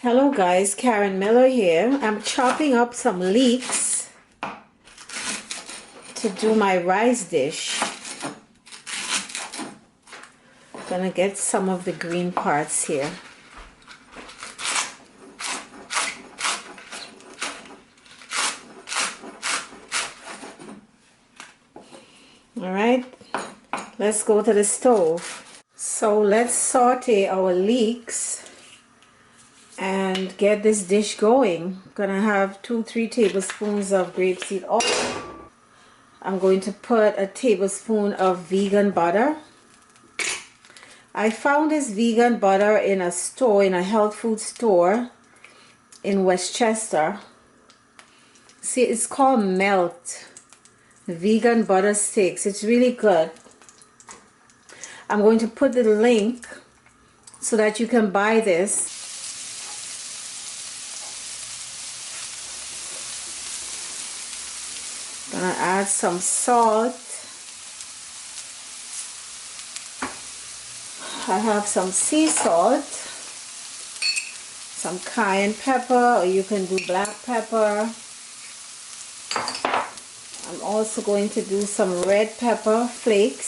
Hello guys, Karen Miller here. I'm chopping up some leeks to do my rice dish. Gonna get some of the green parts here. Alright, let's go to the stove. So let's saute our leeks and get this dish going. I'm gonna have 2-3 tablespoons of grapeseed oil. I'm going to put a tablespoon of vegan butter. I found this vegan butter in a store, in a health food store in Westchester. See, it's called Melt Vegan Butter Sticks. It's really good. I'm going to put the link so that you can buy this. Gonna add some salt. I have some sea salt, some cayenne pepper, or you can do black pepper. I'm also going to do some red pepper flakes.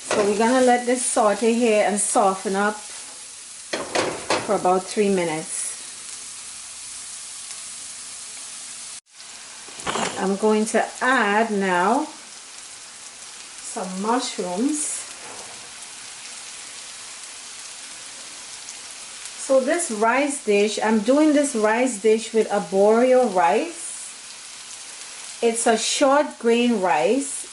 So we're gonna let this saute here and soften up for about 3 minutes. I'm going to add now some mushrooms. So this rice dish, I'm doing this rice dish with Arborio rice. It's a short grain rice.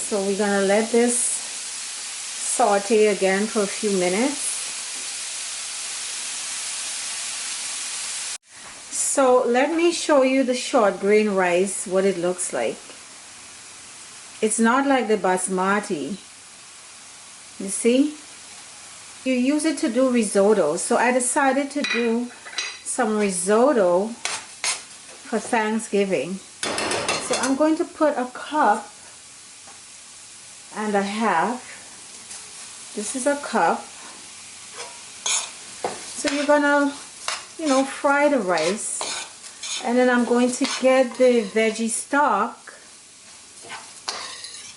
So we're gonna let this saute again for a few minutes. So let me show you the short grain rice, what it looks like. It's not like the basmati. You see? You use it to do risotto. So I decided to do some risotto for Thanksgiving. So I'm going to put a cup and a half. This is a cup. So you're gonna, fry the rice. And then I'm going to get the veggie stock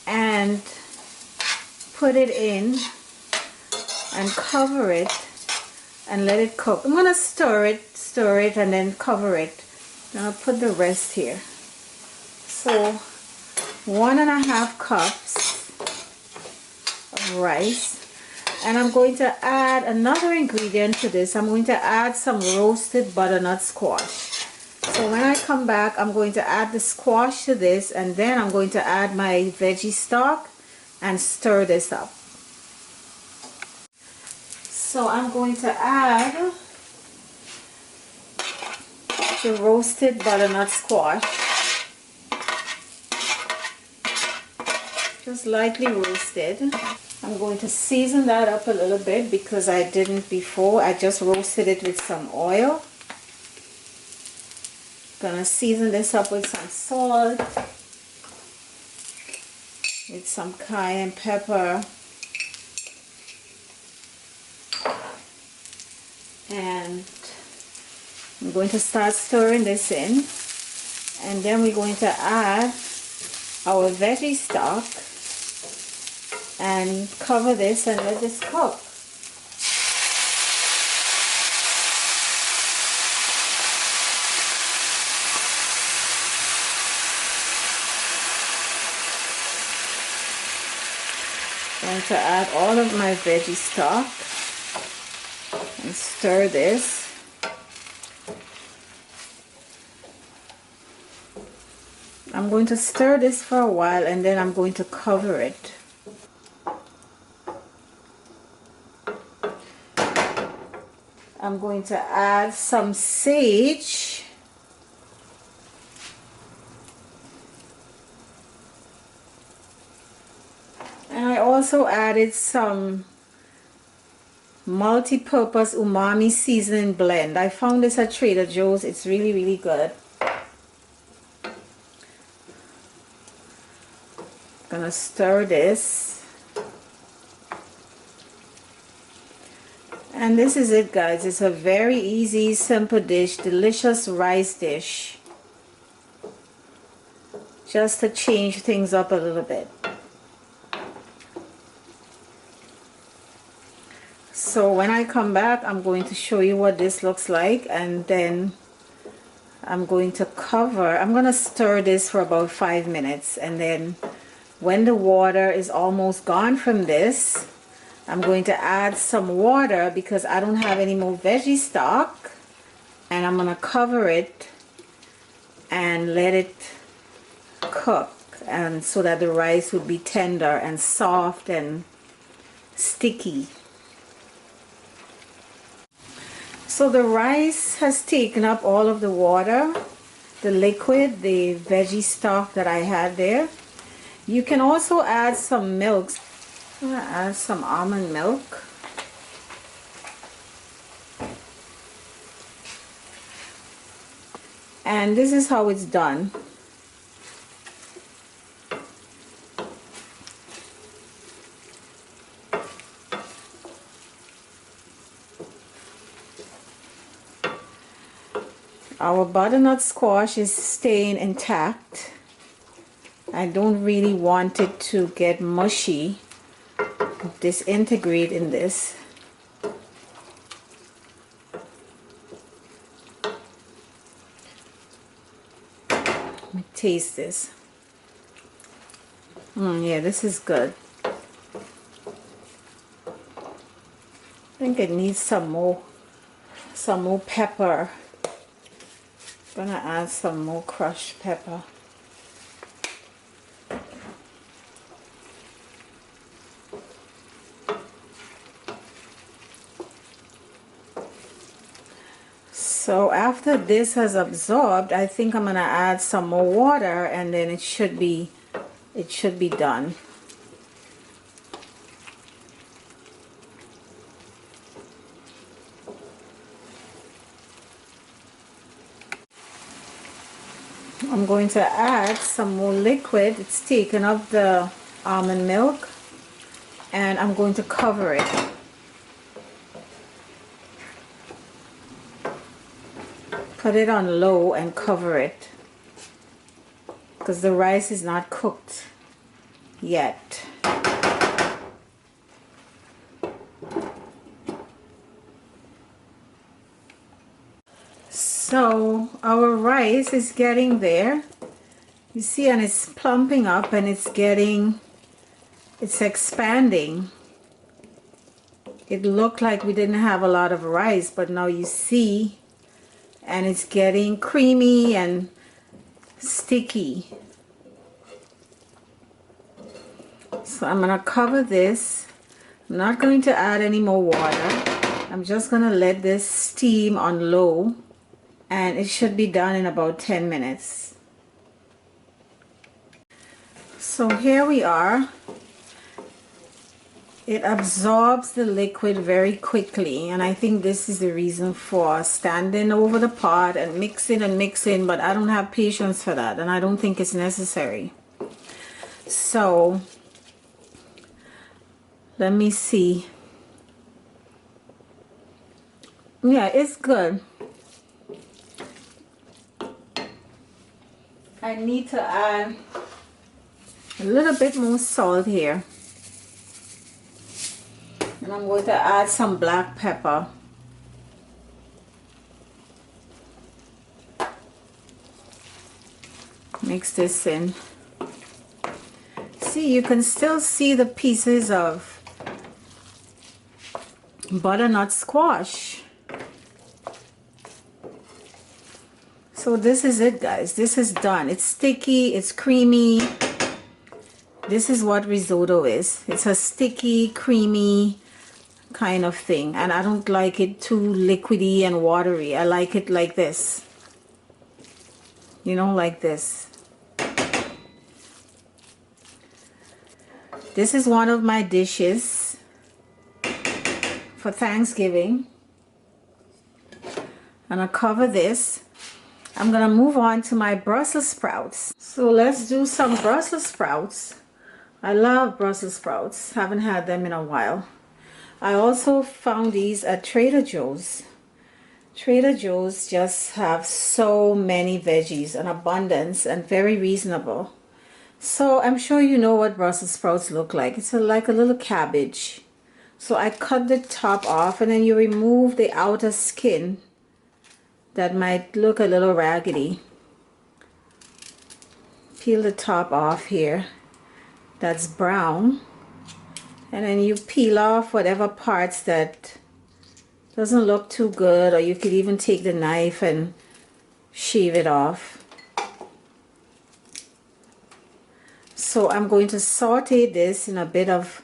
and put it in and cover it and let it cook. I'm gonna stir it and then cover it. And I'll put the rest here. So 1.5 cups of rice. And I'm going to add another ingredient to this. I'm going to add some roasted butternut squash. So when I come back, I'm going to add the squash to this, and then I'm going to add my veggie stock and stir this up. So I'm going to add the roasted butternut squash. Just lightly roasted. I'm going to season that up a little bit because I didn't before. I just roasted it with some oil. Gonna season this up with some salt, with some cayenne pepper, and I'm going to start stirring this in, and then we're going to add our veggie stock and cover this and let this cook. I'm going to add all of my veggie stock and stir this. I'm going to stir this for a while and then I'm going to cover it. I'm going to add some sage. And I also added some multi-purpose umami seasoning blend. I found this at Trader Joe's. It's really, really good. Gonna stir this. And this is it, guys. It's a very easy, simple dish, delicious rice dish. Just to change things up a little bit. So when I come back, I'm going to show you what this looks like, and then I'm going to stir this for about 5 minutes, and then when the water is almost gone from this, I'm going to add some water because I don't have any more veggie stock, and I'm going to cover it and let it cook, and so that the rice would be tender and soft and sticky. So the rice has taken up all of the water, the liquid, the veggie stock that I had there. You can also add some milk. I'm going to add some almond milk. And this is how it's done. Our butternut squash is staying intact. I don't really want it to get mushy, disintegrate in this. Let me taste this. Yeah, this is good. I think it needs some more pepper. Gonna add some more crushed pepper. So after this has absorbed, I think I'm gonna add some more water, and then it should be done. I'm going to add some more liquid. It's taken up the almond milk, and I'm going to cover it. Put it on low and cover it because the rice is not cooked yet. So our rice is getting there, you see, and it's plumping up, and it's expanding. It looked like we didn't have a lot of rice, but now you see, and it's getting creamy and sticky. So I'm gonna cover this. I'm not going to add any more water. I'm just gonna let this steam on low, and it should be done in about 10 minutes. So here we are. It absorbs the liquid very quickly, and I think this is the reason for standing over the pot and mixing, but I don't have patience for that, and I don't think it's necessary. So let me see. Yeah, it's good. I need to add a little bit more salt here. And I'm going to add some black pepper. Mix this in. See, you can still see the pieces of butternut squash. So this is it, guys. This is done. It's sticky, it's creamy. This is what risotto is. It's a sticky, creamy kind of thing, and I don't like it too liquidy and watery. I like it like this, you know, like this. This is one of my dishes for Thanksgiving. I'm gonna cover this. I'm gonna move on to my Brussels sprouts. So let's do some Brussels sprouts. I love Brussels sprouts. Haven't had them in a while. I also found these at Trader Joe's. Trader Joe's just have so many veggies, an abundance, and very reasonable. So I'm sure you know what Brussels sprouts look like. It's like a little cabbage. So I cut the top off, and then you remove the outer skin that might look a little raggedy. Peel the top off here. That's brown. And then you peel off whatever parts that doesn't look too good, or you could even take the knife and shave it off. So I'm going to saute this in a bit of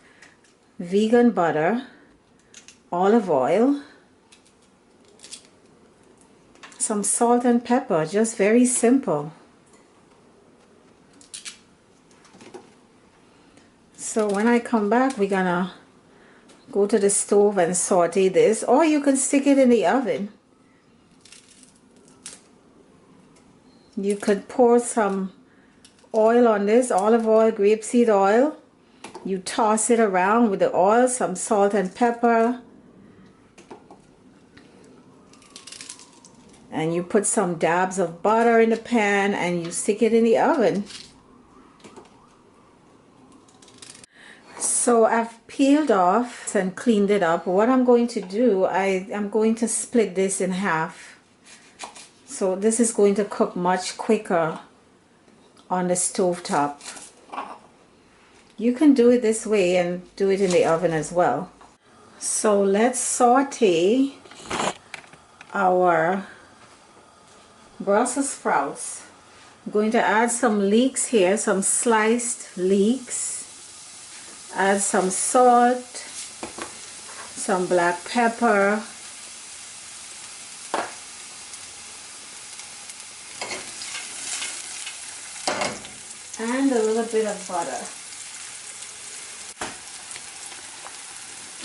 vegan butter, olive oil, some salt and pepper, just very simple. So when I come back, we're gonna go to the stove and saute this, or you can stick it in the oven. You could pour some oil on this, olive oil, grapeseed oil. You toss it around with the oil, some salt and pepper, and you put some dabs of butter in the pan and you stick it in the oven. So I've peeled off and cleaned it up. What I'm going to do, I'm going to split this in half. So this is going to cook much quicker on the stove top. You can do it this way and do it in the oven as well. So let's saute our Brussels sprouts. I'm going to add some leeks here, some sliced leeks. Add some salt, some black pepper, and a little bit of butter.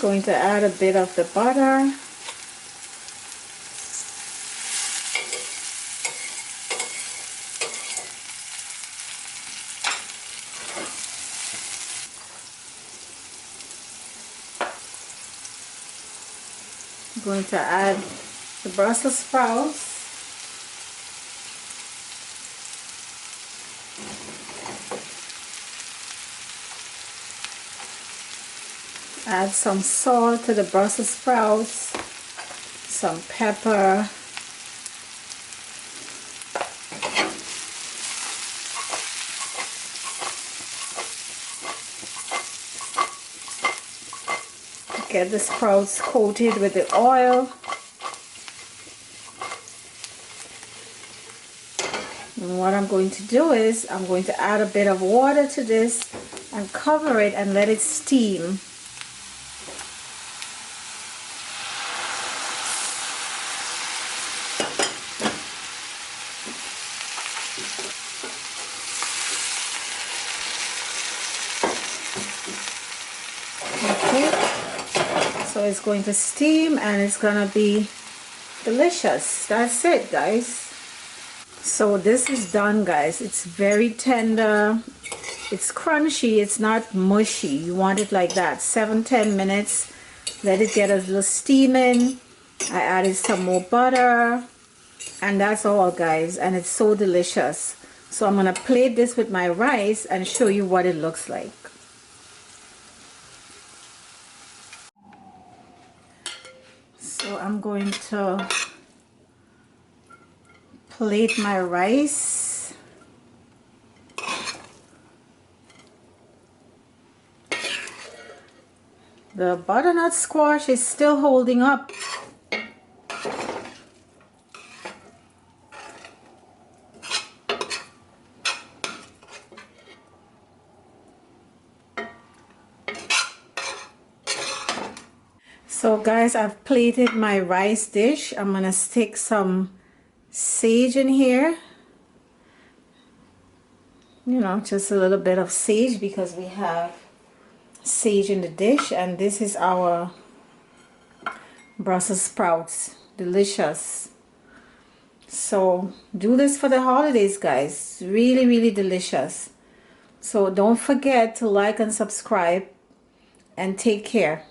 Going to add a bit of the butter. Going to add the Brussels sprouts. Add some salt to the Brussels sprouts, some pepper, get the sprouts coated with the oil. And what I'm going to do is I'm going to add a bit of water to this and cover it and let it steam. So it's going to steam and it's gonna be delicious. That's it, guys. So this is done, guys. It's very tender, it's crunchy, it's not mushy. You want it like that. 7-10 minutes, let it get a little steaming. I added some more butter, and that's all, guys, and it's so delicious. So I'm gonna plate this with my rice and show you what it looks like. So I'm going to plate my rice. The butternut squash is still holding up. So guys, I've plated my rice dish. I'm gonna stick some sage in here. You know, just a little bit of sage because we have sage in the dish. And this is our Brussels sprouts, delicious. So do this for the holidays, guys. Really, really delicious. So don't forget to like and subscribe, and take care.